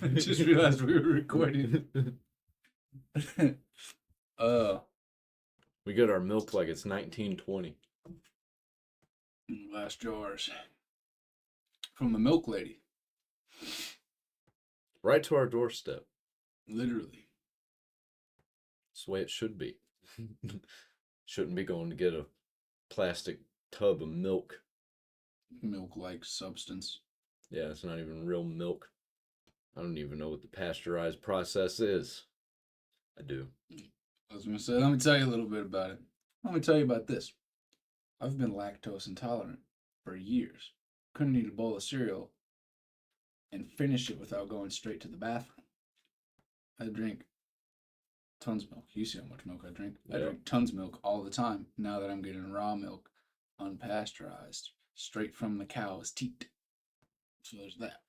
I just realized we were recording. We get our milk like it's 1920. Last jars from the milk lady. Right to our doorstep. Literally. That's the way it should be. Shouldn't be going to get a plastic tub of milk. Milk-like substance. Yeah, it's not even real milk. I don't even know what the pasteurized process is. I do. I was going to say, let me tell you a little bit about it. Let me tell you about this. I've been lactose intolerant for years. Couldn't eat a bowl of cereal and finish it without going straight to the bathroom. I drink tons of milk. You see how much milk I drink. I drink tons of milk all the time. Now that I'm getting raw milk, unpasteurized, straight from the cow's teat. So there's that.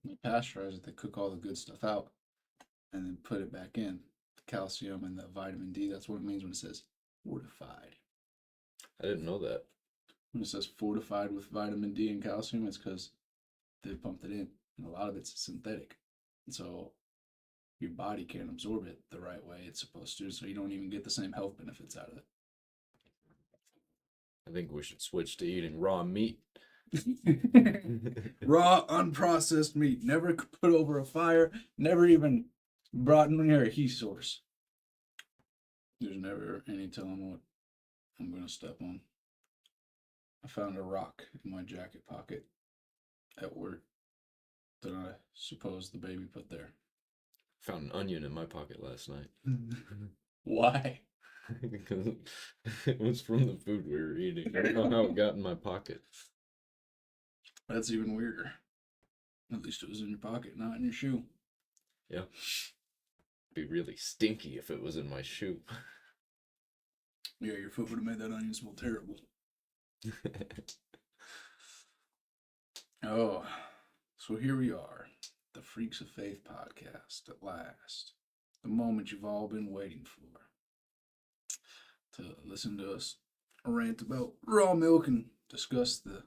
They pasteurize it, they cook all the good stuff out, and then put it back in. The calcium and the vitamin D, that's what it means when it says fortified. I didn't know that. When it says fortified with vitamin D and calcium, it's because they pumped it in. And a lot of it's synthetic. And so your body can't absorb it the right way it's supposed to, so you don't even get the same health benefits out of it. I think we should switch to eating raw meat. Raw, unprocessed meat. Never put over a fire. Never even brought near a heat source. There's never any telling what I'm going to step on. I found a rock in my jacket pocket at work that I suppose the baby put there. Found an onion in my pocket last night. Why? Because it was from the food we were eating. I don't know how it got in my pocket. That's even weirder. At least it was in your pocket, not in your shoe. Yeah. It'd be really stinky if it was in my shoe. Yeah, your foot would have made that onion smell terrible. Oh, so here we are, the Freaks of Faith podcast at last. The moment you've all been waiting for. To listen to us rant about raw milk and discuss the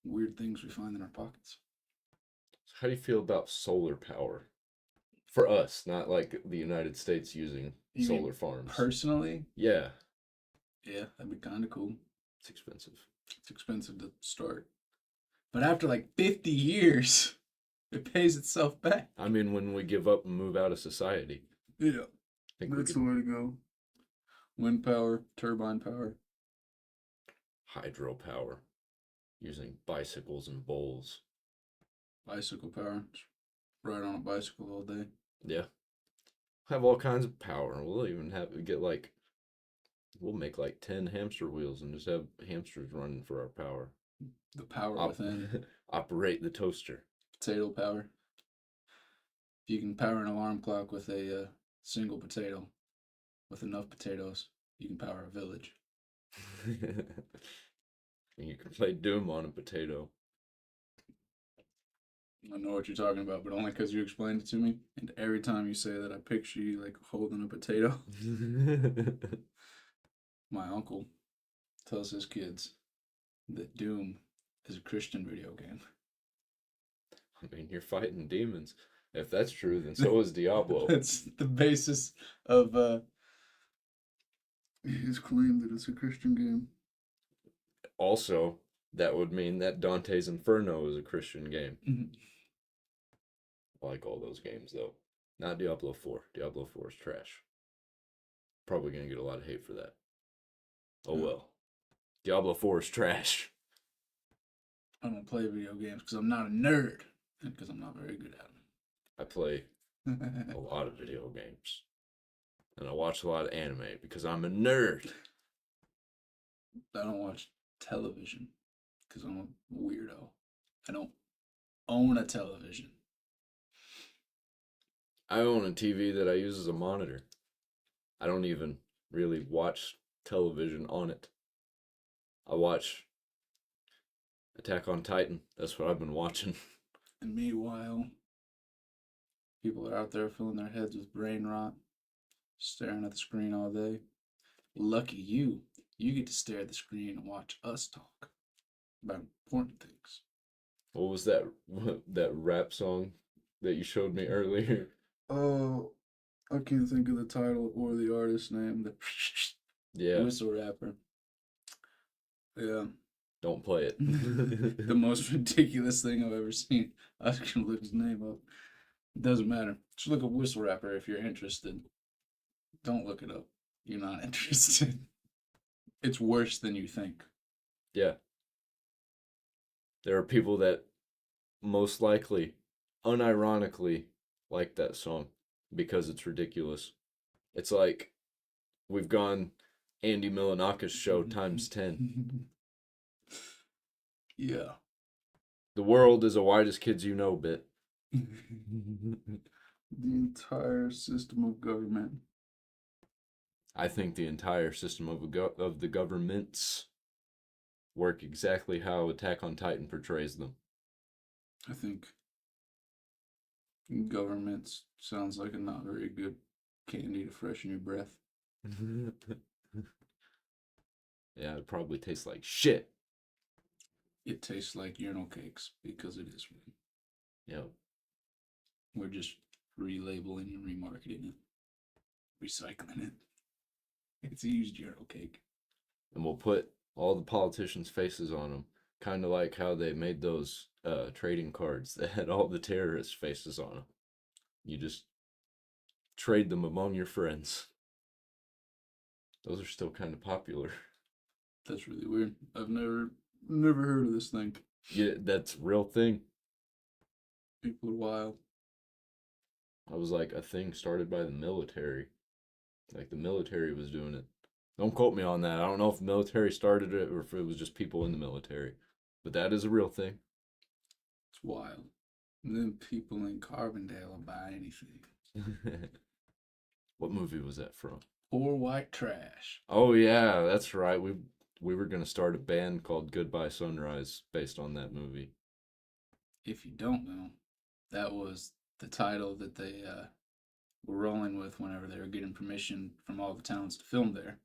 weird things we find in our pockets. How do you feel about solar power? For us, not like the United States using solar farms. Personally? Yeah. Yeah, that'd be kind of cool. It's expensive. It's expensive to start. But after like 50 years, it pays itself back. I mean, when we give up and move out of society. Yeah. That's the way to go. Wind power, turbine power. Hydropower. Using bicycles and bowls. Bicycle power. Ride on a bicycle all day. Yeah. Have all kinds of power. We'll even we'll make like 10 hamster wheels and just have hamsters running for our power. The power within. Operate the toaster. Potato power. If you can power an alarm clock with a single potato, with enough potatoes, you can power a village. And you can play Doom on a potato. I know what you're talking about, but only because you explained it to me. And every time you say that, I picture you like holding a potato. My uncle tells his kids that Doom is a Christian video game. I mean, you're fighting demons. If that's true, then so is Diablo. That's the basis of his claim that it's a Christian game. Also, that would mean that Dante's Inferno is a Christian game. Mm-hmm. I like all those games, though. Not Diablo 4. Diablo 4 is trash. Probably going to get a lot of hate for that. Oh well. Diablo 4 is trash. I don't play video games because I'm not a nerd. And because I'm not very good at them. I play a lot of video games. And I watch a lot of anime because I'm a nerd. I don't watch television because I'm a weirdo. I don't own a television. I own a TV that I use as a monitor. I don't even really watch television on it. I watch Attack on Titan. That's what I've been watching. And meanwhile, people are out there filling their heads with brain rot, staring at the screen all day. Lucky you. You get to stare at the screen and watch us talk about important things. What was that rap song? that you showed me earlier. Oh, I can't think of the title or the artist name. The Yeah, whistle rapper. Yeah. don't play it. The most ridiculous thing I've ever seen. I was gonna look his name up. It doesn't matter. Just look up whistle rapper if you're interested. Don't look it up. You're not interested. It's worse than you think. Yeah, there are people that most likely, unironically, like that song because it's ridiculous. It's like we've gone Andy Milanaka's show times 10. Yeah. The world is a whitest kids you know bit. The entire system of government. I think the entire system of the governments work exactly how Attack on Titan portrays them. I think governments sounds like a not very good candy to freshen your breath. Yeah, it probably tastes like shit. It tastes like urinal cakes because it is. Yeah. We're just relabeling and remarketing it, recycling it. It's a used urinal cake. And we'll put all the politicians' faces on them, kind of like how they made those trading cards that had all the terrorists' faces on them. You just trade them among your friends. Those are still kind of popular. That's really weird. I've never heard of this thing. Yeah, that's a real thing. People are wild. I was like a thing started by the military. Like the military was doing it. Don't quote me on that. I don't know if the military started it or if it was just people in the military. But that is a real thing. It's wild. And then people in Carbondale will buy anything. What movie was that from? Poor white trash. Oh yeah, that's right. We were gonna start a band called Goodbye Sunrise based on that movie. If you don't know, that was the title that they were rolling with whenever they were getting permission from all the towns to film there.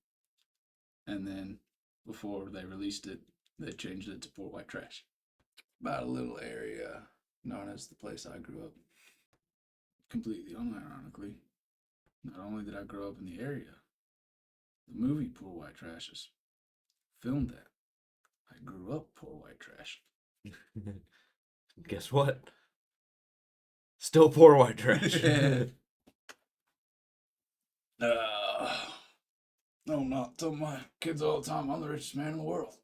And then before they released it, they changed it to Poor White Trash. About a little area known as the place I grew up. Completely unironically. Not only did I grow up in the area, the movie Poor White Trash is filmed at. I grew up poor white trash. Guess what? Still poor white trash. No, I'm not. Tell my kids all the time I'm the richest man in the world.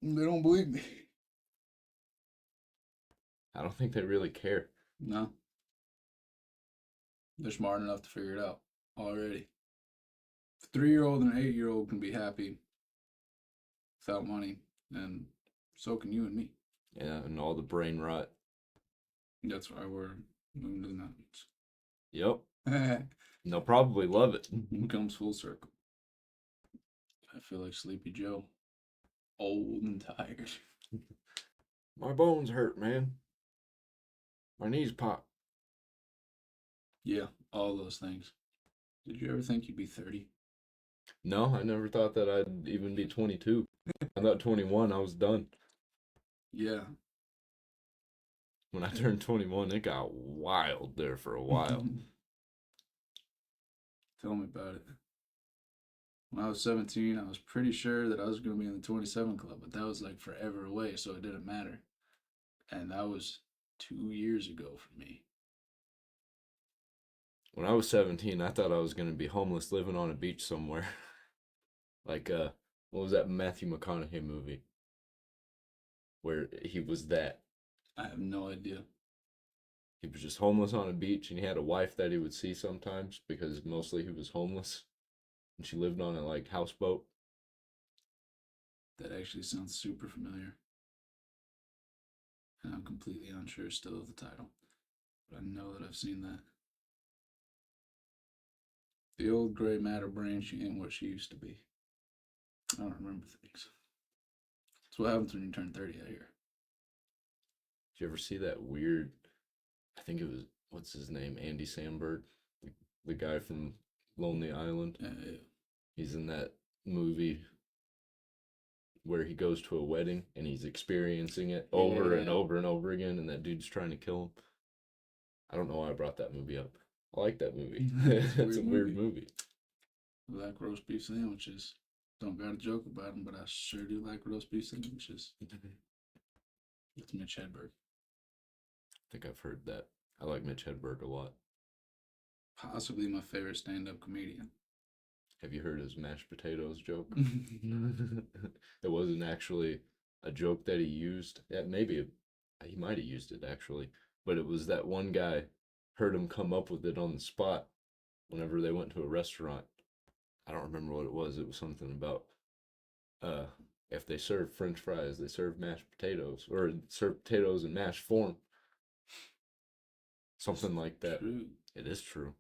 They don't believe me. I don't think they really care. No. They're smart enough to figure it out already. A 3-year-old and an 8-year-old can be happy without money, and so can you and me. Yeah, and all the brain rot. That's why we're moving to the mountains. Yep. And they'll probably love it. It comes full circle. I feel like Sleepy Joe. Old and tired. My bones hurt, man. My knees pop. Yeah, all those things. Did you ever think you'd be 30? No, I never thought that I'd even be 22. I thought 21, I was done. Yeah. When I turned 21, it got wild there for a while. Tell me about it. When I was 17, I was pretty sure that I was going to be in the 27 club, but that was like forever away, so it didn't matter. And that was 2 years ago for me. When I was 17, I thought I was going to be homeless living on a beach somewhere. Like, what was that Matthew McConaughey movie? Where he was that. I have no idea. He was just homeless on a beach and he had a wife that he would see sometimes because mostly he was homeless. And she lived on a like houseboat. That actually sounds super familiar. And I'm completely unsure still of the title. But I know that I've seen that. The old gray matter brain, she ain't what she used to be. I don't remember things. That's what happens when you turn 30 out here. Did you ever see that weird, I think it was, what's his name? Andy Samberg? The guy from Lonely Island. Yeah. He's in that movie where he goes to a wedding and he's experiencing it over and Yeah. over and over again, and that dude's trying to kill him. I don't know why I brought that movie up. I like that movie. It's a weird movie. I like roast beef sandwiches. Don't got a joke about them, but I sure do like roast beef sandwiches. It's Mitch Hedberg. I think I've heard that. I like Mitch Hedberg a lot. Possibly my favorite stand-up comedian. Have you heard his mashed potatoes joke? It wasn't actually a joke that he used. Yeah, maybe he might have used it actually, but it was that one guy heard him come up with it on the spot whenever they went to a restaurant. I don't remember what it was. It was something about if they serve French fries, they serve mashed potatoes or serve potatoes in mashed form. Something like that. True. It is true.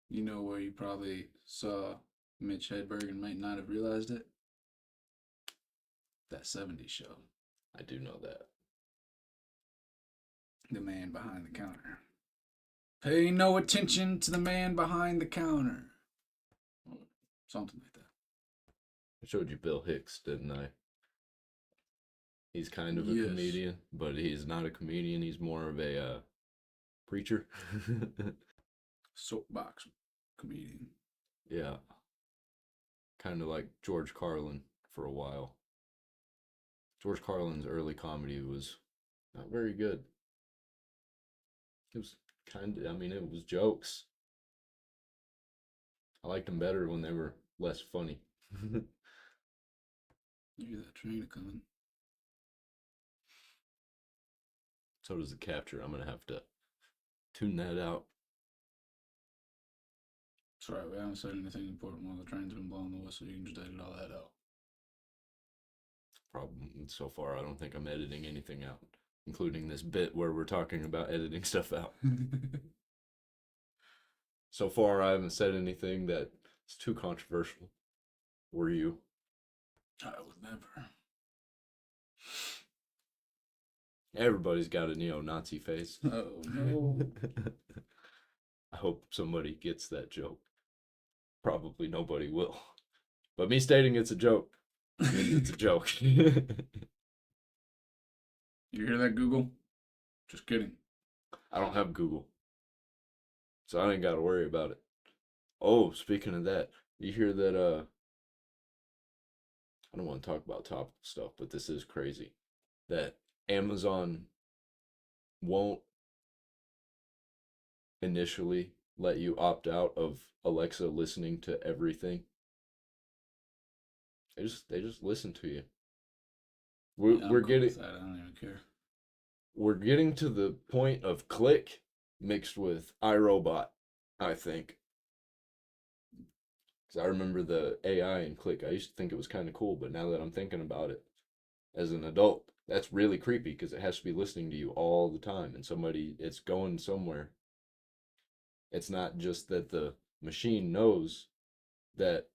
You know where you probably saw Mitch Hedberg and might not have realized it? That 70s show. I do know that. The man behind the counter. Pay no attention to the man behind the counter. Or something like that. I showed you Bill Hicks, didn't I? He's kind of a Yes. comedian, but he's not a comedian. He's more of a preacher. Soapbox comedian. Yeah. Kind of like George Carlin for a while. George Carlin's early comedy was not very good. It was it was jokes. I liked them better when they were less funny. You hear that train coming? So does the capture. I'm going to have to tune that out. It's alright, we haven't said anything important while the train's been blowing the whistle. You can just edit all that out. Problem so far, I don't think I'm editing anything out, including this bit where we're talking about editing stuff out. So far, I haven't said anything that's too controversial. Were you? I would never. Everybody's got a neo-Nazi face. Oh no. I hope somebody gets that joke. Probably nobody will. But me stating it's a joke means it's a joke. You hear that, Google? Just kidding. I don't have Google, so I ain't got to worry about it. Oh, speaking of that, you hear that, I don't want to talk about topical stuff, but this is crazy, that Amazon won't initially let you opt out of Alexa listening to everything. They just listen to you. We're cool getting with that. I don't even care. we're getting to the point of Click mixed with iRobot, I think. Because I remember the AI in Click. I used to think it was kind of cool, but now that I'm thinking about it as an adult, that's really creepy because it has to be listening to you all the time, and it's going somewhere. It's not just that the machine knows that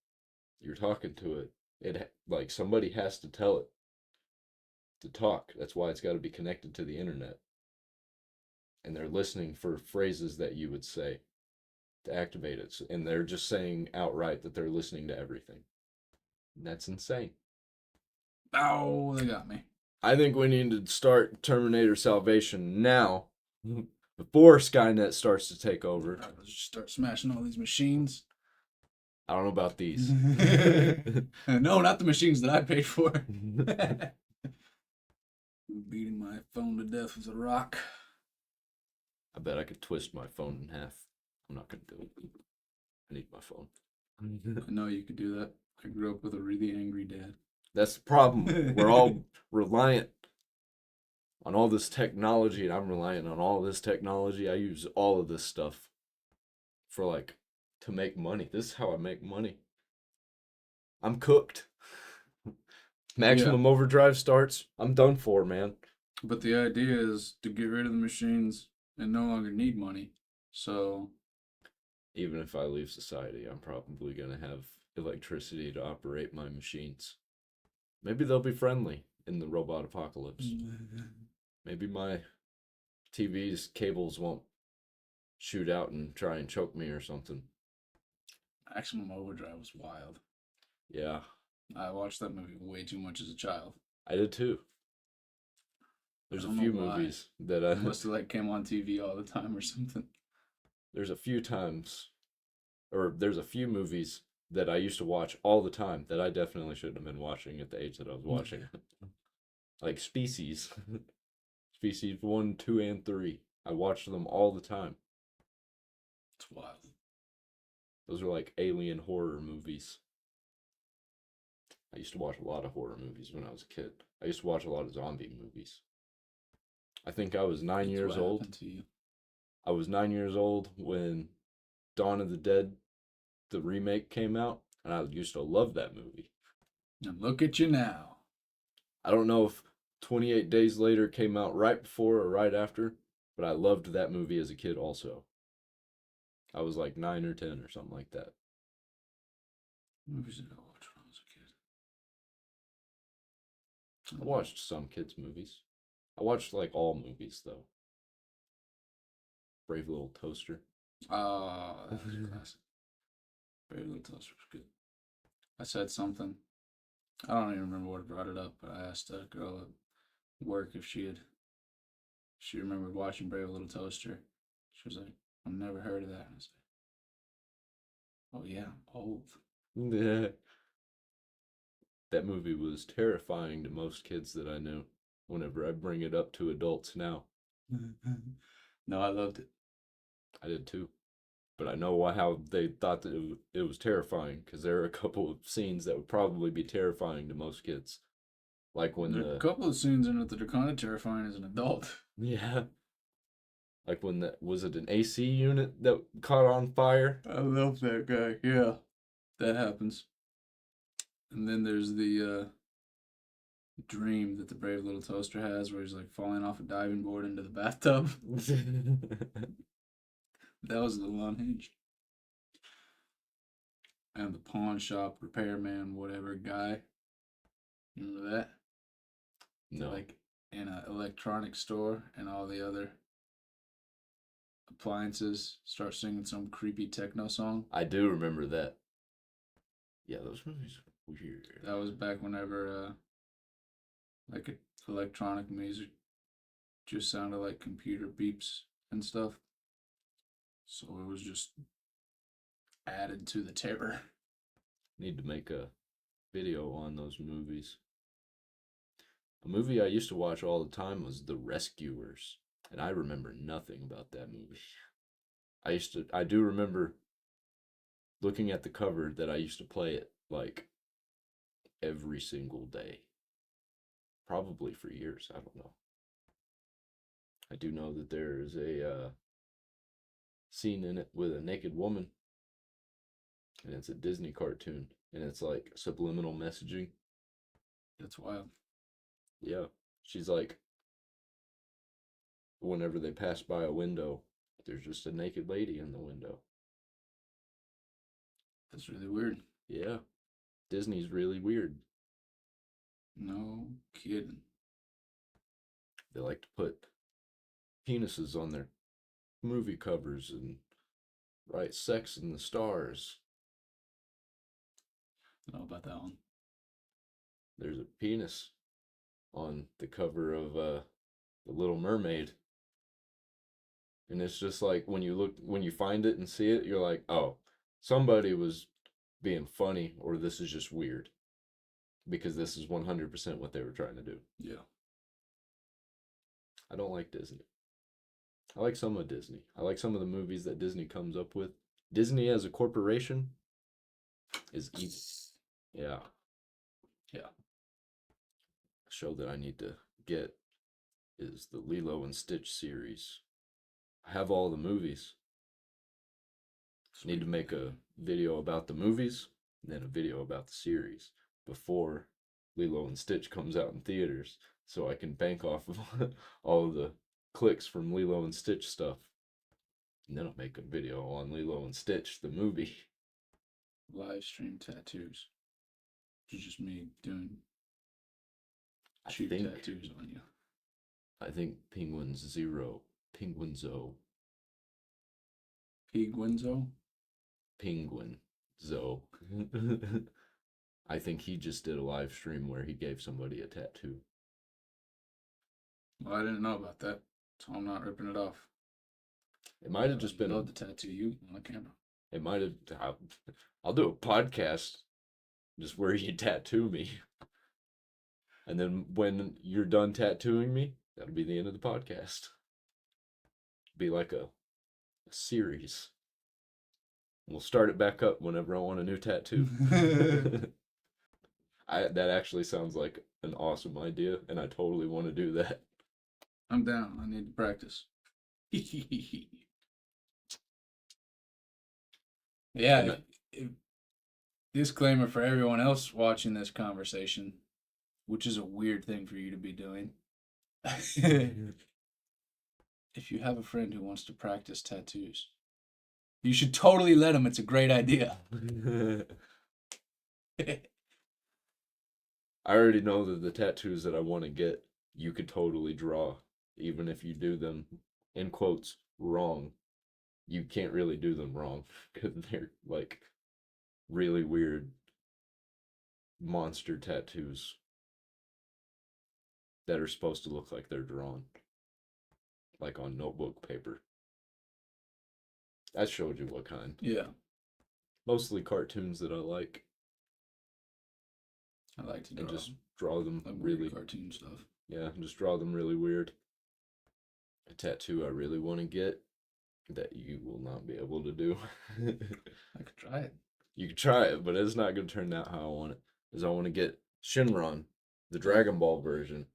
you're talking to it. Like somebody has to tell it to talk. That's why it's got to be connected to the internet. And they're listening for phrases that you would say to activate it. And they're just saying outright that they're listening to everything. And that's insane. Oh, they got me. I think we need to start Terminator Salvation now, before Skynet starts to take over. Alright, let's just start smashing all these machines. I don't know about these. No, not the machines that I paid for. Beating my phone to death with a rock. I bet I could twist my phone in half. I'm not gonna do it. I need my phone. I know you could do that. I grew up with a really angry dad. That's the problem. We're all reliant on all this technology, and I'm reliant on all this technology. I use all of this stuff for to make money. This is how I make money. I'm cooked. Maximum overdrive starts. I'm done for, man. But the idea is to get rid of the machines and no longer need money. So even if I leave society, I'm probably going to have electricity to operate my machines. Maybe they'll be friendly in the robot apocalypse. Maybe my TV's cables won't shoot out and try and choke me or something. Maximum overdrive was wild. Yeah. I watched that movie way too much as a child. I did too. I There's a don't know few why. movies that It must have like came on TV all the time or something. there's a few times, or there's a few movies that I used to watch all the time that I definitely shouldn't have been watching at the age that I was watching. Like Species. Species 1, 2, and 3. I watched them all the time. It's wild. Those are like alien horror movies. I used to watch a lot of horror movies when I was a kid. I used to watch a lot of zombie movies. I think I was 9 That's years what old. happened to you. I was 9 years old when Dawn of the Dead, the remake, came out, and I used to love that movie. And look at you now. I don't know if 28 Days Later came out right before or right after, but I loved that movie as a kid also. I was like 9 or 10 or something like that. What movies did I watch when I was a kid? I watched some kids' movies. I watched like all movies though. Brave Little Toaster. Oh, that was a classic. Brave Little Toaster was good. I said something. I don't even remember what brought it up, but I asked a girl at work if she remembered watching Brave Little Toaster. She was like, "I've never heard of that." And I said, "Oh yeah, I'm old." Yeah. That movie was terrifying to most kids that I knew whenever I bring it up to adults now. No, I loved it. I did too. But I know how they thought that it was terrifying because there are a couple of scenes that would probably be terrifying to most kids. Like when There are a couple of scenes in it that are kind of terrifying as an adult. yeah. Like when was it an AC unit that caught on fire? I love that guy. Yeah, that happens. And then there's the dream that the brave little toaster has where he's like falling off a diving board into the bathtub. That was a little unhinged. And the pawn shop repairman, whatever guy. Remember that? No. Like in an electronic store and all the other appliances start singing some creepy techno song. I do remember that. Yeah, those movies were weird. That was back whenever like electronic music just sounded like computer beeps and stuff. So it was just added to the terror. Need to make a video on those movies. A movie I used to watch all the time was The Rescuers, and I remember nothing about that movie. I do remember looking at the cover that I used to play it like every single day. Probably for years, I don't know. I do know that there is a scene in it with a naked woman, and it's a Disney cartoon, and it's like subliminal messaging. That's wild. Yeah, she's like, whenever they pass by a window, there's just a naked lady in the window. That's really weird. Yeah, Disney's really weird. No kidding. They like to put penises on their movie covers and write sex in the stars. I don't know about that one. There's a penis on the cover of The Little Mermaid. And it's just like when you find it and see it, you're like, oh, somebody was being funny, or this is just weird. Because this is 100% what they were trying to do. Yeah. I don't like Disney. I like some of Disney. I like some of the movies that Disney comes up with. Disney as a corporation is evil. Yeah. Yeah. A show that I need to get is the Lilo and Stitch series. I have all the movies. Need to make a video about the movies, and then a video about the series before Lilo and Stitch comes out in theaters, so I can bank off of all of the clicks from Lilo and Stitch stuff. And then I'll make a video on Lilo and Stitch, the movie. Live stream tattoos. It's just me doing I cheap think tattoos on you. I think Penguinzo. Piguenzo? Penguin Zo. I think he just did a live stream where he gave somebody a tattoo. Well, I didn't know about that, so I'm not ripping it off. It might have just been. Love to tattoo you on the camera. It might have. I'll do a podcast just where you tattoo me. And then when you're done tattooing me, that'll be the end of the podcast. Be like a series. We'll start it back up whenever I want a new tattoo. That actually sounds like an awesome idea, and I totally want to do that. I'm down. I need to practice. Yeah. Disclaimer for everyone else watching this conversation, which is a weird thing for you to be doing. If you have a friend who wants to practice tattoos, you should totally let him. It's a great idea. I already know that the tattoos that I want to get, you could totally draw, even if you do them, in quotes, wrong. You can't really do them wrong, because they're, like, really weird monster tattoos that are supposed to look like they're drawn. Like on notebook paper. I showed you what kind. Yeah. Mostly cartoons that I like. I like to and just draw them like really cartoon stuff. Yeah, just draw them really weird. A tattoo I really want to get that you will not be able to do. I could try it. You could try it, but it's not going to turn out how I want it. Because I want to get Shinron, the Dragon Ball version,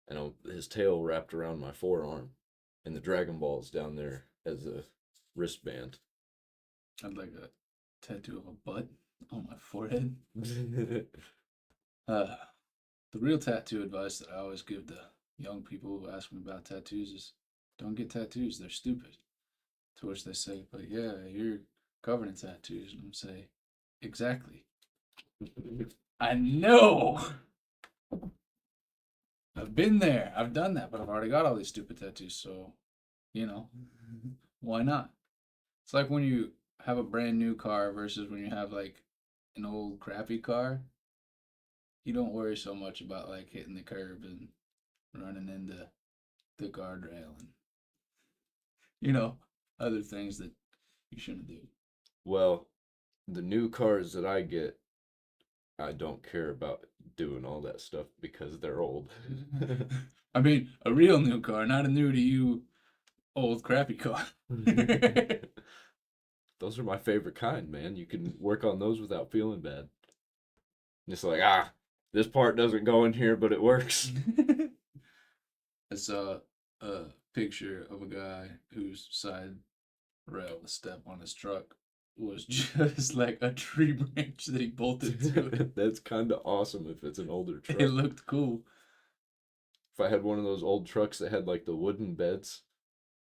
and his tail wrapped around my forearm, and the Dragon Ball's down there as a wristband. I'd like a tattoo of a butt on my forehead. The real tattoo advice that I always give to young people who ask me about tattoos is don't get tattoos, they're stupid. To which they say, but yeah, you're covered in tattoos. And I'm saying, exactly. I know. I've been there. I've done that, but I've already got all these stupid tattoos. So, why not? It's like when you have a brand new car versus when you have like an old crappy car. You don't worry so much about like hitting the curb and running into the guardrail and other things that you shouldn't do. Well, the new cars that I get, I don't care about doing all that stuff because they're old. I mean, a real new car, not a new to you old crappy car. Those are my favorite kind, man. You can work on those without feeling bad. Just like, this part doesn't go in here, but it works. I saw a picture of a guy whose side rail, the step on his truck, was just like a tree branch that he bolted to it. That's kind of awesome if it's an older truck. It looked cool. If I had one of those old trucks that had like the wooden beds,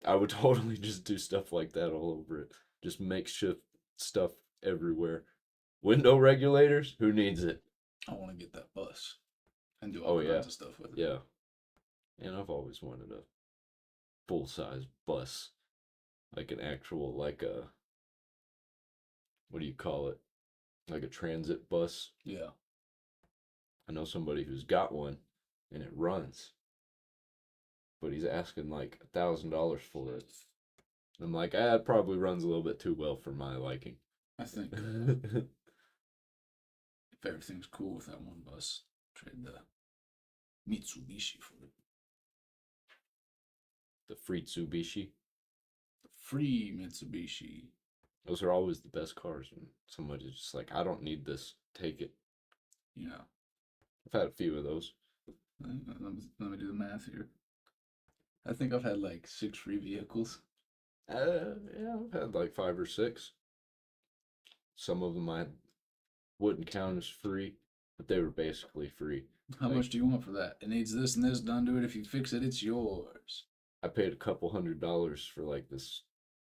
I would totally just do stuff like that all over it. Just makeshift stuff everywhere. Window regulators? Who needs it? I want to get that bus and do all kinds of stuff with it. Yeah. And I've always wanted a full-size bus. Like an actual, like a, what do you call it? Like a transit bus. Yeah. I know somebody who's got one, and it runs. But he's asking like $1,000 for it. I'm like, it probably runs a little bit too well for my liking. I think if everything's cool with that one bus, trade the Mitsubishi for it. The Freetsubishi. The free Mitsubishi. Those are always the best cars. And somebody's just like, I don't need this. Take it. Yeah. I've had a few of those. Let me do the math here. I think I've had like 6 free vehicles. Yeah, I've had like 5 or 6. Some of them I wouldn't count as free, but they were basically free. How much do you want for that? It needs this and this done to it. If you fix it, it's yours. I paid a couple $100 for like this.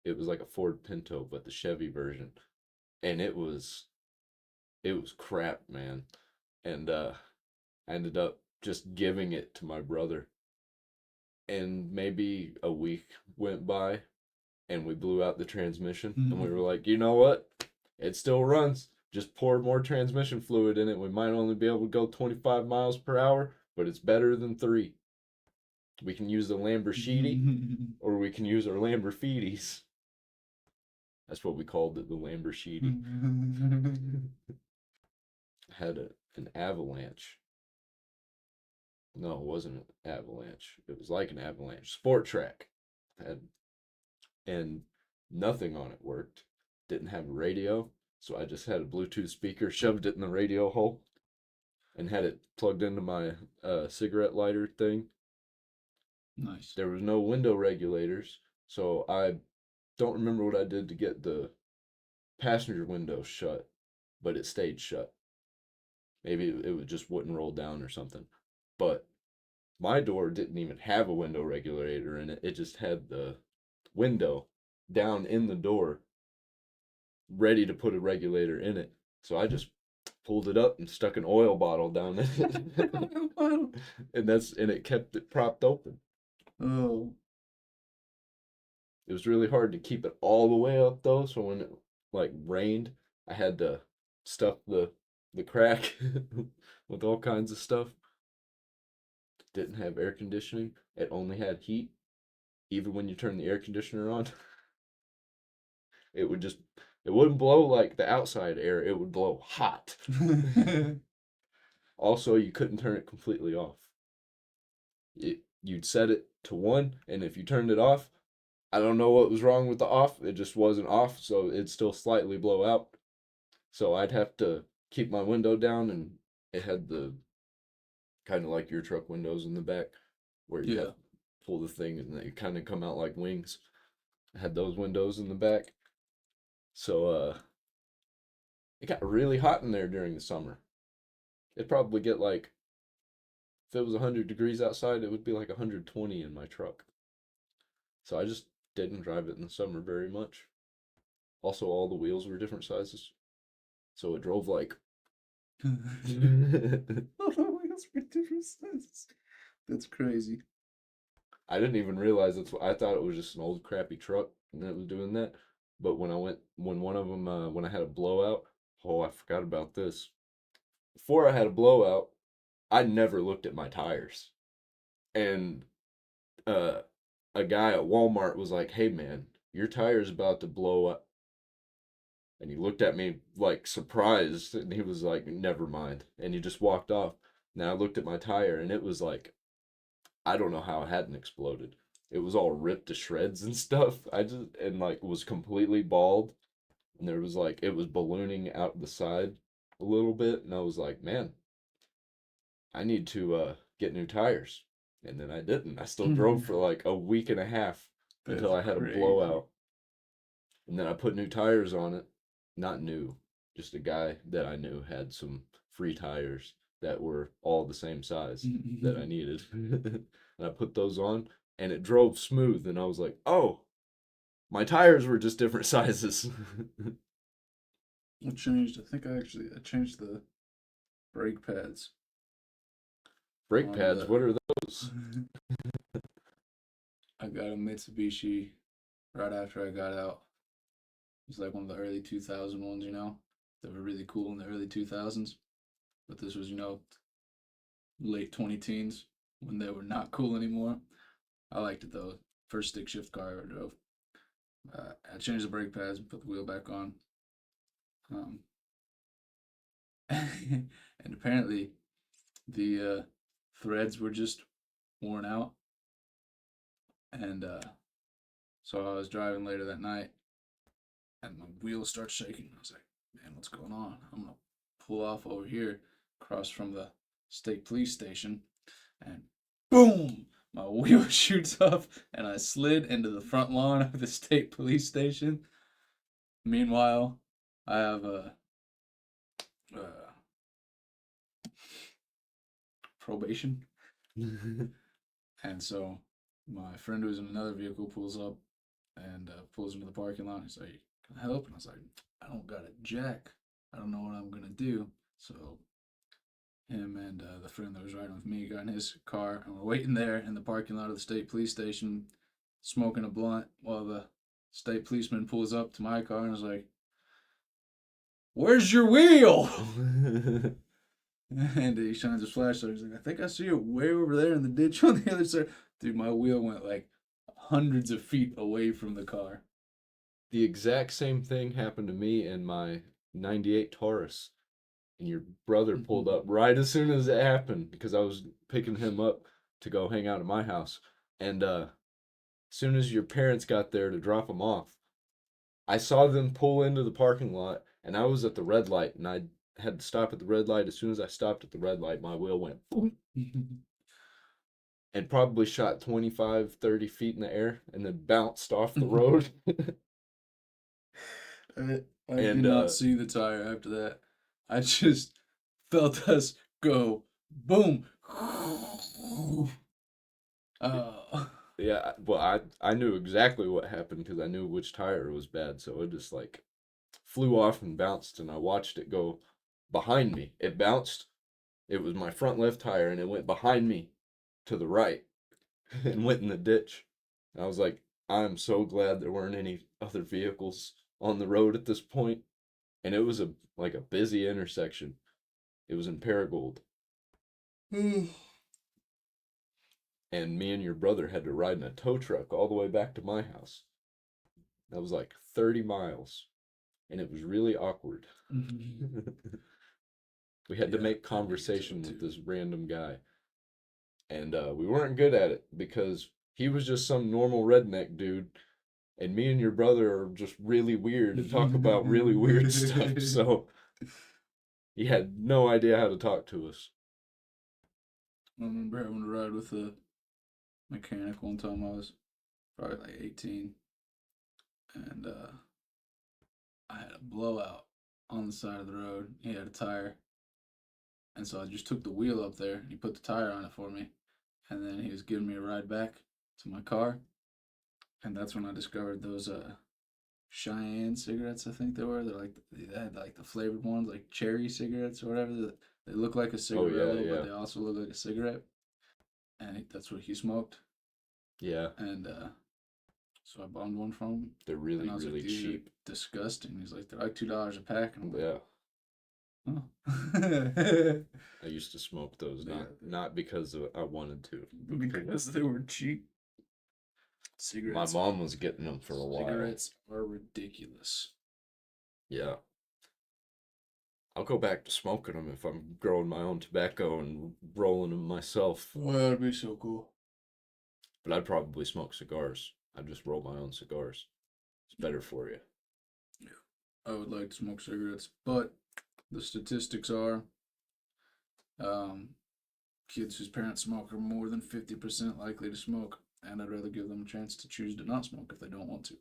It was like a Ford Pinto, but the Chevy version, and it was crap, man. And I ended up just giving it to my brother. And maybe a week went by, and we blew out the transmission, and we were like, you know what? It still runs. Just pour more transmission fluid in it. We might only be able to go 25 miles per hour, but it's better than 3. We can use the Lamborghini or we can use our Lamborghinis. That's what we called it, the Lamborghini. Had an avalanche. No, it wasn't an avalanche. It was like an avalanche. Sport track. And nothing on it worked. Didn't have a radio, so I just had a Bluetooth speaker, shoved it in the radio hole, and had it plugged into my cigarette lighter thing. Nice. There was no window regulators, so I don't remember what I did to get the passenger window shut, but it stayed shut. Maybe it just wouldn't roll down or something. But my door didn't even have a window regulator in it. It just had the window down in the door, ready to put a regulator in it. So I just pulled it up and stuck an oil bottle down in it. and it kept it propped open. Oh. It was really hard to keep it all the way up though, so when it like rained, I had to stuff the crack with all kinds of stuff. Didn't have air conditioning. It only had heat. Even when you turn the air conditioner on, it wouldn't blow like the outside air, it would blow hot. Also, you couldn't turn it completely off. You'd set it to 1, and if you turned it off, I don't know what was wrong with the off. It just wasn't off, so it'd still slightly blow out. So I'd have to keep my window down, and it had the kind of like your truck windows in the back, where you have to pull the thing and they kind of come out like wings. I had those windows in the back. So it got really hot in there during the summer. It'd probably get like, if it was 100 degrees outside, it would be like 120 in my truck. So I just didn't drive it in the summer very much. Also, all the wheels were different sizes. So it drove like. All the wheels were different sizes. That's crazy. I didn't even realize I thought it was just an old crappy truck and it was doing that. But when one of them, when I had a blowout, oh, I forgot about this. Before I had a blowout, I never looked at my tires. And a guy at Walmart was like, "Hey man, your tire's about to blow up." And he looked at me like surprised and he was like, "Never mind." And he just walked off. Now I looked at my tire and it was like, I don't know how it hadn't exploded. It was all ripped to shreds and stuff. And like was completely bald. And there was like, it was ballooning out the side a little bit. And I was like, man, I need to get new tires. And then I didn't. I still drove for like a week and a half until I had a blowout. And then I put new tires on it. Not new, just a guy that I knew had some free tires that were all the same size that I needed. And I put those on and it drove smooth. And I was like, oh, my tires were just different sizes. I changed. I think I changed the brake pads. Brake pads, what are those? I got a Mitsubishi right after I got out. It was like one of the early 2000 ones, you know? They were really cool in the early 2000s. But this was, you know, late 20 teens when they were not cool anymore. I liked it though. First stick shift car I ever drove. I changed the brake pads and put the wheel back on. And apparently the threads were just worn out. And so I was driving later that night and my wheels start shaking. I was like, man, what's going on? I'm gonna pull off over here across from the state police station, and boom, my wheel shoots off and I slid into the front lawn of the state police station. Meanwhile, I have a probation. And so my friend who's in another vehicle pulls up and pulls into the parking lot. He's like, can I help? And I was like, I don't got a jack. I don't know what I'm going to do. So him and the friend that was riding with me got in his car, and we're waiting there in the parking lot of the state police station, smoking a blunt while the state policeman pulls up to my car and was like, where's your wheel? And he shines his flashlight. He's like, I think I see it way over there in the ditch on the other side. Dude, my wheel went like hundreds of feet away from the car. The exact same thing happened to me in my 98 Taurus. And your brother pulled up right as soon as it happened because I was picking him up to go hang out at my house. And as soon as your parents got there to drop him off, I saw them pull into the parking lot, and I was at the red light, and I had to stop at the red light. As soon as I stopped at the red light, my wheel went boom, and probably shot 25, 30 feet in the air and then bounced off the road. I did not see the tire after that. I just felt us go boom. Yeah, well, I knew exactly what happened because I knew which tire was bad, so it just like flew off and bounced, and I watched it go behind me. It bounced. It was my front left tire, and it went behind me to the right and went in the ditch. And I was like, I'm so glad there weren't any other vehicles on the road at this point. And it was a busy intersection. It was in Paragould. And me and your brother had to ride in a tow truck all the way back to my house. That was like 30 miles. And it was really awkward. We had to make conversation with this random guy. And we weren't good at it because he was just some normal redneck dude. And me and your brother are just really weird and talk about really weird stuff. So he had no idea how to talk to us. I remember having to ride with a mechanic one time. I was probably like 18. And I had a blowout on the side of the road. He had a tire. And so I just took the wheel up there. He put the tire on it for me. And then he was giving me a ride back to my car. And that's when I discovered those Cheyenne cigarettes, I think they were. They had like the flavored ones, like cherry cigarettes or whatever. They look like a cigarette, but they also look like a cigarette. And that's what he smoked. Yeah. And so I bought one from him. They're really, and I was really like, dude, cheap. Disgusting. He's like, they're like $2 a pack. And I'm like, Yeah. oh. I used to smoke those, not because I wanted to. Because they were cheap. Cigarettes. My mom was getting them for a while. Cigarettes are ridiculous. Yeah. I'll go back to smoking them if I'm growing my own tobacco and rolling them myself. Well, that'd be so cool. But I'd probably smoke cigars. I'd just roll my own cigars. It's better for you. Yeah. I would like to smoke cigarettes, but the statistics are kids whose parents smoke are more than 50% likely to smoke, and I'd rather give them a chance to choose to not smoke if they don't want to.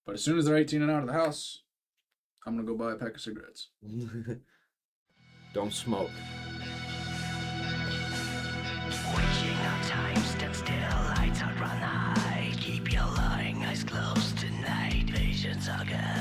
But as soon as they're 18 and out of the house, I'm going to go buy a pack of cigarettes. Don't smoke. Wishing on time, stand still, lights out, run high. Keep your lying eyes closed tonight. Visions are good.